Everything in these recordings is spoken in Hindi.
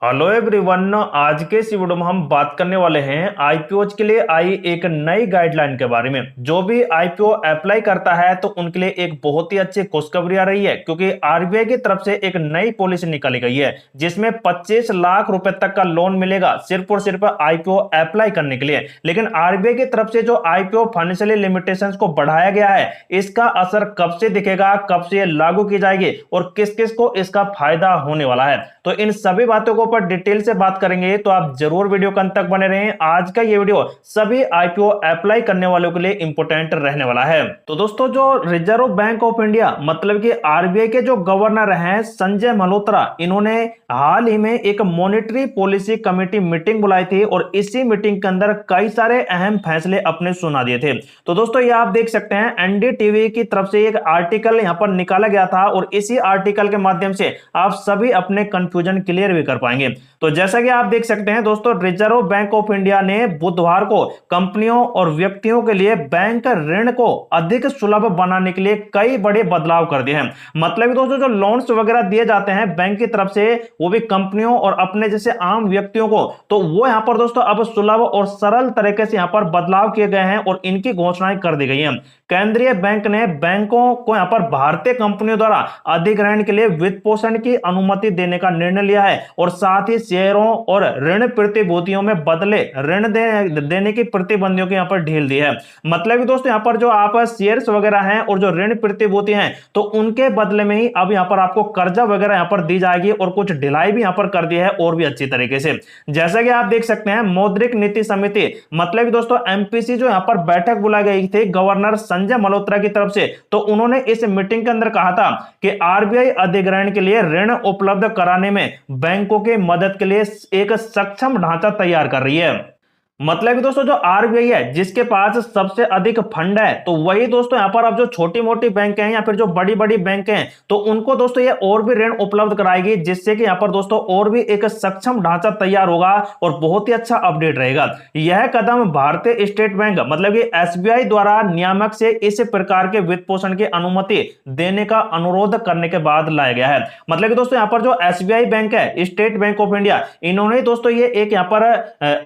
Hello everyone. आज के इस वीडियो में हम बात करने वाले हैं आईपीओ के लिए आई एक नई गाइडलाइन के बारे में। जो भी आईपीओ अप्लाई करता है तो उनके लिए एक बहुत ही अच्छी खुशखबरी आ रही है, क्योंकि आरबीआई की तरफ से एक नई पॉलिसी निकाली गई है जिसमें 25 लाख रुपए तक का लोन मिलेगा सिर्फ और सिर्फ आईपीओ अप्लाई करने के लिए। लेकिन आरबीआई की तरफ से जो आईपीओ फाइनेंशियल लिमिटेशंस को बढ़ाया गया है, इसका असर कब से दिखेगा, कब से लागू की जाएगी और किस किस को इसका फायदा होने वाला है, तो इन सभी बातों को पर डिटेल से बात करेंगे। तो आप जरूर वीडियो के अंत तक बने रहें। आज का ये वीडियो सभी आईपीओ अप्लाई करने वालों के लिए इंपॉर्टेंट रहने वाला है। तो दोस्तों, जो रिजर्व बैंक ऑफ इंडिया मतलब कि आरबीआई के जो गवर्नर हैं संजय मल्होत्रा, इन्होंने हाल ही में एक मॉनेटरी पॉलिसी कमेटी मीटिंग बुलाई थी और इसी मीटिंग के अंदर कई सारे अहम फैसले अपने सुना दिए थे। तो दोस्तों, ये आप देख सकते हैं एनडीटीवी की तरफ से एक आर्टिकल यहां पर निकाला गया था और इसी आर्टिकल के माध्यम से आप सभी अपने कंफ्यूजन क्लियर भी कर पाएंगे। तो जैसा कि आप देख सकते हैं दोस्तों, रिजर्व बैंक ऑफ इंडिया ने बुधवार को कंपनियों और व्यक्तियों के लिए बैंक ऋण को अधिक सुलभ बनाने के लिए कई बड़े बदलाव कर दिए हैं। मतलब दोस्तों, जो लोन्स वगैरह दिए जाते हैं बैंक की तरफ से, वो भी कंपनियों और अपने जैसे आम व्यक्तियों को, तो वो यहां पर दोस्तों अब सुलभ और सरल तरीके से यहां पर बदलाव किए गए हैं और इनकी घोषणाएं कर दी गई हैं। केंद्रीय बैंक ने बैंकों को यहां पर भारतीय कंपनियों द्वारा अधिग्रहण के लिए वित्त पोषण की अनुमति देने का निर्णय लिया है और साथ ही शेयरों और ऋण प्रतिभूतियों में बदले ऋण देने की प्रतिबंधियों की यहां पर ढील दी है। मतलब दोस्तों, यहां पर जो आप शेयर्स वगैरह हैं और जो ऋण प्रतिभूति हैं, तो उनके बदले में ही अब यहां पर आपको कर्जा वगैरह यहां पर दी जाएगी और कुछ ढिलाई भी यहां पर कर दी है और भी अच्छी तरीके से। जैसा कि आप देख सकते हैं, मौद्रिक नीति समिति मतलब दोस्तों एमपीसी, जो यहां पर बैठक बुलाई गई थी गवर्नर संजय मल्होत्रा की तरफ से, तो उन्होंने इस मीटिंग के अंदर कहा था कि आरबीआई अधिग्रहण के लिए ऋण उपलब्ध कराने में बैंकों के मदद के लिए एक सक्षम ढांचा तैयार कर रही है। मतलब कि दोस्तों, जो आरबीआई है जिसके पास सबसे अधिक फंड है, तो वही दोस्तों यहां पर अब जो छोटी मोटी बैंक हैं या फिर जो बड़ी बड़ी बैंक हैं, तो उनको दोस्तों ये और भी ऋण उपलब्ध कराएगी, जिससे कि यहां पर दोस्तों और भी एक सक्षम ढांचा तैयार होगा और बहुत ही अच्छा अपडेट रहेगा। यह कदम भारतीय स्टेट बैंक मतलब कि एसबीआई द्वारा नियामक से इस प्रकार के वित्त पोषण की अनुमति देने का अनुरोध करने के बाद लाया गया है। मतलब कि दोस्तों, यहां पर जो एसबीआई बैंक है, स्टेट बैंक ऑफ इंडिया, इन्होंने दोस्तों ये एक यहां पर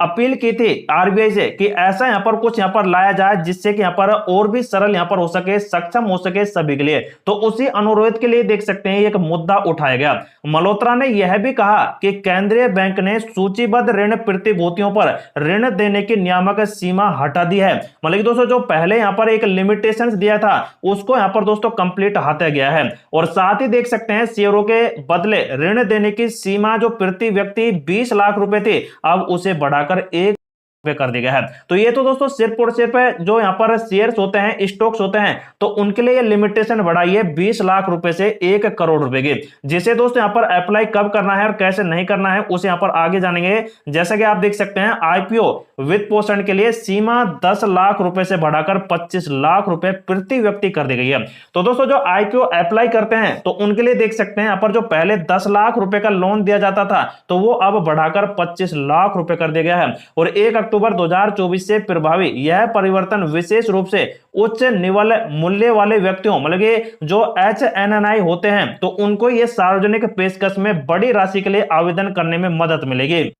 अपील की थी आरबीआई से कि ऐसा यहां पर कुछ यहां पर लाया जाए जिससे कि यहां पर और भी सरल यहां पर हो सके, सक्षम हो सके सभी के लिए। तो उसी अनुरोध के लिए देख सकते हैं एक मुद्दा उठाया गया। मल्होत्रा ने यह भी कहा कि केंद्रीय बैंक ने सूचीबद्ध ऋण प्रतिभूतियों पर ऋण देने की नियामक सीमा हटा दी है। मतलब कि दोस्तों, जो पहले यहां पर एक लिमिटेशंस दिया था, उसको यहां पर दोस्तों कंप्लीट हटाया गया है। और साथ ही देख सकते हैं, शेयरों के बदले ऋण देने की सीमा जो प्रति व्यक्ति 20 लाख रुपए थी, अब उसे बढ़ाकर 1 पे कर दिया गया है। तो ये तो दोस्तों सिर्फ और सिर्फ जो यहाँ पर शेयर्स होते हैं, स्टॉक्स होते हैं, तो उनके लिए ये लिमिटेशन बढ़ाई है 20 लाख रुपए से 1 करोड़ रुपए की, जिसे दोस्तों यहाँ पर अप्लाई कब करना है और कैसे नहीं करना है उसे यहाँ पर आगे जानेंगे। जैसा कि आप देख सकते हैं, आईपीओ वित्त पोषण के लिए सीमा 10 लाख रुपए से बढ़ाकर 25 लाख रुपए प्रति व्यक्ति कर दी गई है। तो दोस्तों, जो आईपीओ अप्लाई करते हैं तो उनके लिए देख सकते हैं यहाँ पर जो पहले 10 लाख रुपए का लोन दिया जाता था, तो वो अब बढ़ाकर 25 लाख रुपए कर दिया गया है। और 1 अक्टूबर 2024 से प्रभावी यह परिवर्तन विशेष रूप से उच्च निवल मूल्य वाले व्यक्तियों मतलब कि जो एचएनएनआई होते हैं, तो उनको ये सार्वजनिक पेशकश में बड़ी राशि के लिए आवेदन करने में मदद मिलेगी।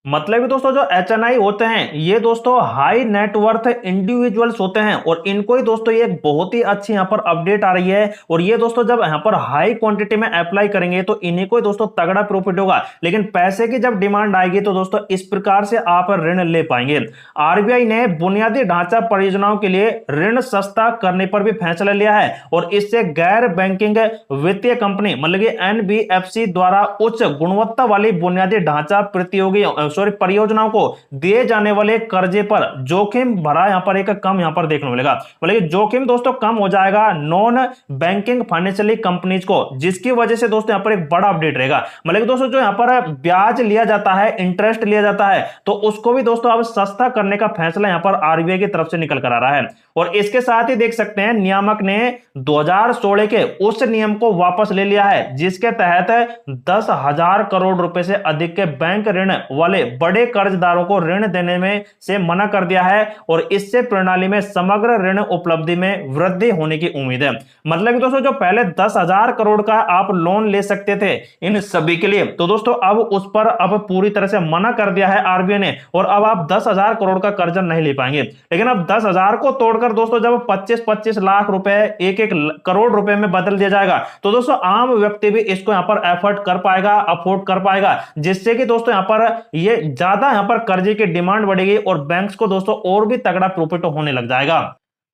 मतलब दोस्तों, जो एचएनआई होते हैं, ये दोस्तों हाई नेटवर्थ इंडिविजुअल्स होते हैं और इनको ही दोस्तों ये बहुत ही अच्छी यहाँ पर अपडेट आ रही है। और ये दोस्तों जब यहाँ पर हाई क्वांटिटी में अप्लाई करेंगे तो इन्हीं को ही दोस्तों तगड़ा प्रॉफिट होगा, लेकिन पैसे की जब डिमांड आएगी तो दोस्तों इस प्रकार से आप ऋण ले पाएंगे। आरबीआई ने बुनियादी ढांचा परियोजनाओं के लिए ऋण सस्ता करने पर भी फैसला लिया है और इससे गैर बैंकिंग वित्तीय कंपनी मतलब कि एनबीएफसी द्वारा उच्च गुणवत्ता वाली बुनियादी ढांचा प्रतियोगी परियोजनाओं को दिए जाने वाले कर्जे पर जोखिम भरा यहां पर एक कम यहां पर देखने को मिलेगा। बोले जोखिम दोस्तों कम हो जाएगा नॉन बैंकिंग फाइनेंशियली कंपनीज को, जिसकी वजह से दोस्तों यहां पर एक बड़ा अपडेट रहेगा। मतलब दोस्तों, जो यहां पर ब्याज लिया जाता है, इंटरेस्ट लिया जाता है, तो उसको भी दोस्तों अब सस्ता करने का फैसला यहां पर आरबीआई की तरफ से निकल कर आ रहा है। और इसके साथ ही देख सकते हैं नियामक ने 2016 के उस नियम को वापस ले लिया है जिसके तहत 10,000 करोड़ रुपए से अधिक के बैंक ऋण वाले बड़े कर्जदारों को ऋण देने में से मना कर दिया है और इससे प्रणाली में समग्र ऋण उपलब्धि में वृद्धि होने की उम्मीद है। मतलब कि दोस्तों जो पहले 10,000 करोड़ का आप लोन ले सकते थे इन सभी के लिए, तो दोस्तों अब उस पर अब पूरी तरह से मना कर दिया है आरबीआई ने और अब आप 10,000 करोड़ का कर्जा नहीं ले पाएंगे। लेकिन अब 10,000 को तोड़कर दोस्तों जब 25-25 लाख रुपए एक करोड़ रुपए में बदल दिया जाएगा तो दोस्तों आम व्यक्ति भी इसको यहां पर अफोर्ड कर पाएगा, जिससे कि दोस्तों यहां पर ये ज्यादा यहां पर कर्जे की डिमांड बढ़ेगी और बैंक्स को दोस्तों और भी तगड़ा प्रॉफिट होने लग जाएगा।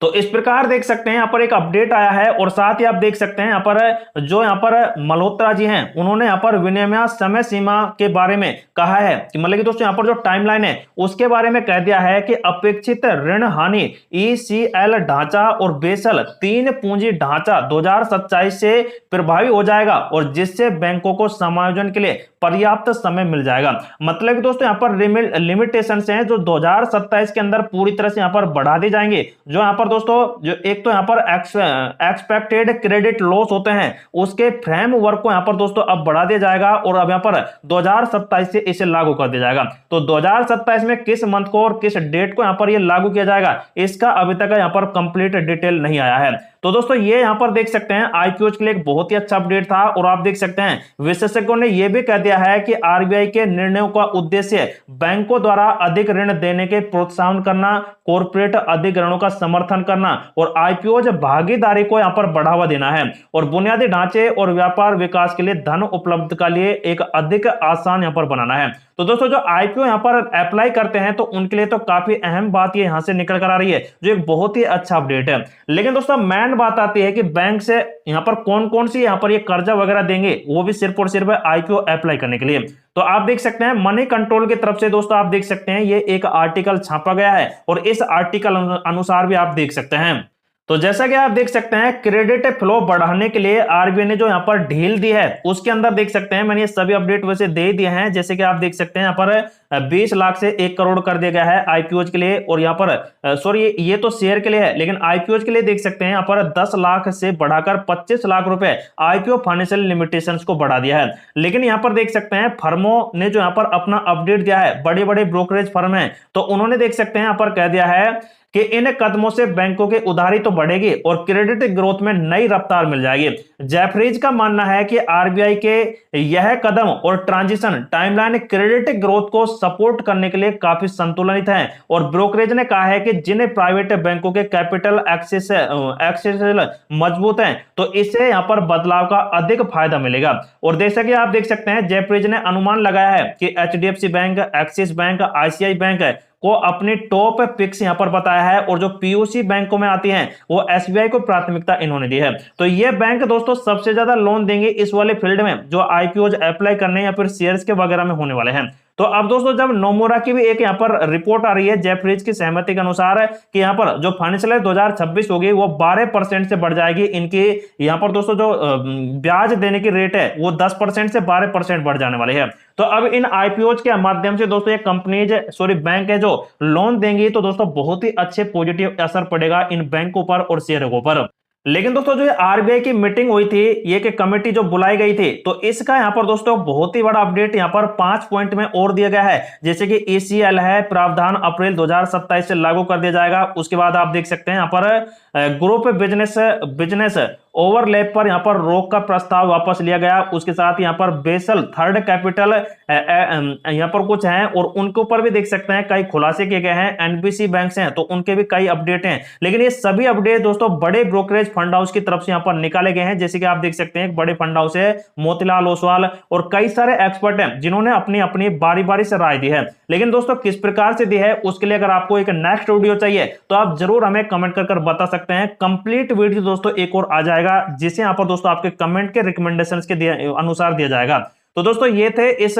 तो इस प्रकार देख सकते हैं यहाँ पर एक अपडेट आया है और साथ ही आप देख सकते हैं यहाँ पर जो यहाँ पर मल्होत्रा जी हैं उन्होंने यहाँ पर विनिमय समय सीमा के बारे में कहा है कि मतलब कि दोस्तों यहाँ पर जो टाइमलाइन है उसके बारे में कह दिया है कि अपेक्षित ऋण हानि ईसीएल ढांचा और बेसल 3 पूंजी ढांचा 2027 से प्रभावी हो जाएगा और जिससे बैंकों को समायोजन के लिए पर्याप्त समय मिल जाएगा। मतलब कि दोस्तों यहाँ पर लिमिटेशन हैं जो 2027 के अंदर पूरी तरह से यहाँ पर बढ़ा दी जाएंगे। जो यहाँ पर दोस्तों जो एक तो यहाँ पर एक्सपेक्टेड क्रेडिट लॉस होते हैं उसके फ्रेमवर्क को यहाँ पर दोस्तों अब बढ़ा दिया जाएगा और अब यहाँ पर 2027 से इसे लागू कर दिया जाएगा। तो 2027 में किस मंथ को और किस डेट को यहाँ पर ये लागू किया जाएगा इसका अभी तक यहाँ पर कंप्लीट डिटेल नहीं आया है। तो दोस्तों ये यहां पर देख सकते हैं आईपीओ के लिए एक बहुत ही अच्छा अपडेट था और आप देख सकते हैं विशेषज्ञों ने यह भी कह दिया है कि आरबीआई के निर्णयों का उद्देश्य बैंकों द्वारा अधिक ऋण देने के प्रोत्साहन करना, कॉर्पोरेट अधिग्रहणों का समर्थन करना और आईपीओ भागीदारी को यहां पर बढ़ावा देना है और बुनियादी ढांचे और व्यापार विकास के लिए धन उपलब्ध के लिए एक अधिक आसान यहां पर बनाना है। तो दोस्तों जो आईपीओ यहां पर अप्लाई करते हैं तो उनके लिए तो काफी अहम बात ये यहां से निकल कर आ रही है जो एक बहुत ही अच्छा अपडेट है। लेकिन दोस्तों मेन बात आती है कि बैंक से यहां पर कौन कौन सी यहां पर ये कर्जा वगैरह देंगे, वो भी सिर्फ और सिर्फ आईपीओ अप्लाई करने के लिए। तो आप देख सकते हैं मनी कंट्रोल की तरफ से दोस्तों आप देख सकते हैं ये एक आर्टिकल छापा गया है और इस आर्टिकल अनुसार भी आप देख सकते हैं। तो जैसा कि आप देख सकते हैं क्रेडिट फ्लो बढ़ाने के लिए आरबीआई ने जो यहाँ पर ढील दी है उसके अंदर देख सकते हैं मैंने ये सभी अपडेट वैसे दे दिए हैं। जैसे कि आप देख सकते हैं यहाँ पर 20 लाख से 1 करोड़ कर दिया गया है आईपीओ के लिए और यहाँ पर सॉरी ये तो शेयर के लिए है, लेकिन आईपीओ के लिए देख सकते हैं यहाँ पर 10 लाख से बढ़ाकर 25 लाख रुपए आईपीओ फाइनेंशियल लिमिटेशंस को बढ़ा दिया है। लेकिन यहाँ पर देख सकते हैं फर्मों ने जो यहाँ पर अपना अपडेट दिया है, बड़े बड़े ब्रोकरेज फर्म है तो उन्होंने देख सकते हैं यहाँ पर कह दिया है कि इन कदमों से बैंकों की उधारी तो बढ़ेगी और क्रेडिट ग्रोथ में नई रफ्तार मिल जाएगी। जेफरीज का मानना है कि आरबीआई के यह कदम और ट्रांजिशन टाइमलाइन क्रेडिट ग्रोथ को सपोर्ट करने के लिए काफी संतुलित है और ब्रोकरेज ने कहा है कि जिन्हें प्राइवेट बैंकों के कैपिटल एक्सेस मजबूत है तो इससे यहां पर बदलाव का अधिक फायदा मिलेगा। और जैसा कि आप देख सकते हैं जेफरीज ने अनुमान लगाया है कि HDFC bank, axis bank, ICI bank को अपनी टॉप पिक्स यहां पर बताया है और जो पीओसी बैंकों में आती हैं वो एसबीआई को प्राथमिकता इन्होंने दी है। तो ये बैंक दोस्तों सबसे ज्यादा लोन देंगे इस वाले फील्ड में जो आईपीओ अप्लाई करने या फिर शेयर्स के वगैरह में होने वाले हैं। तो अब दोस्तों जब नोमोरा की भी एक यहाँ पर रिपोर्ट आ रही है जेफरीज की सहमति के अनुसार कि यहाँ पर जो फाइनेंशियल ईयर 2026 होगी वो 12% से बढ़ जाएगी। इनकी यहाँ पर दोस्तों जो ब्याज देने की रेट है वो 10% से 12% बढ़ जाने वाली है। तो अब इन आईपीओज के माध्यम से दोस्तों ये कंपनीज बैंक है जो लोन देंगी तो दोस्तों बहुत ही अच्छे पॉजिटिव असर पड़ेगा इन बैंकों पर और शेयरों पर। लेकिन दोस्तों जो आरबीआई की मीटिंग हुई थी ये कि कमेटी जो बुलाई गई थी तो इसका यहाँ पर दोस्तों बहुत ही बड़ा अपडेट यहाँ पर 5 पॉइंट में और दिया गया है। जैसे कि ईसीएल है प्रावधान अप्रैल 2027 से लागू कर दिया जाएगा। उसके बाद आप देख सकते हैं यहाँ पर ग्रुप बिजनेस ओवरलैप पर यहाँ पर रोक का प्रस्ताव वापस लिया गया। उसके साथ यहाँ पर बेसल थर्ड कैपिटल यहाँ पर कुछ हैं और उनके ऊपर भी देख सकते हैं कई खुलासे किए गए हैं। एनबीसी बैंक्स हैं तो उनके भी कई अपडेट हैं। लेकिन ये सभी अपडेट दोस्तों बड़े ब्रोकरेज फंड हाउस की तरफ से यहाँ पर निकाले गए हैं। जैसे कि आप देख सकते हैं एक बड़े फंड हाउस है मोतीलाल ओसवाल और कई सारे एक्सपर्ट हैं जिन्होंने अपनी अपनी बारी बारी से राय दी है। लेकिन दोस्तों किस प्रकार से दी है उसके लिए अगर आपको एक नेक्स्ट वीडियो चाहिए तो आप जरूर हमें कमेंट कर बता सकते हैं। कंप्लीट वीडियो दोस्तों एक और आ जाएगा जिसे यहाँ पर दोस्तों आपके कमेंट के रिकमेंडेशंस के अनुसार दिया जाएगा। तो दोस्तों ये थे इस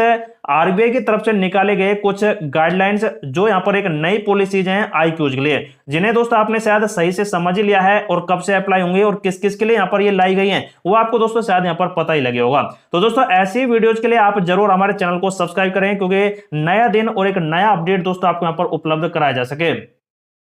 आरबीआई की तरफ से निकाले गए कुछ गाइडलाइंस जो यहाँ पर एक नई पॉलिसीज हैं आईपीओ के लिए, जिन्हें दोस्तों आपने शायद सही से समझ ही लिया है और कब से अप्लाई होंगे और किस किस के लिए यहाँ पर ये लाई गई हैं वो आपको दोस्तों शायद यहाँ पर पता ही लगे होगा। तो दोस्तों ऐसी वीडियोज के लिए आप जरूर हमारे चैनल को सब्सक्राइब करें क्योंकि नया दिन और एक नया अपडेट दोस्तों आपको यहाँ पर उपलब्ध कराया जा सके।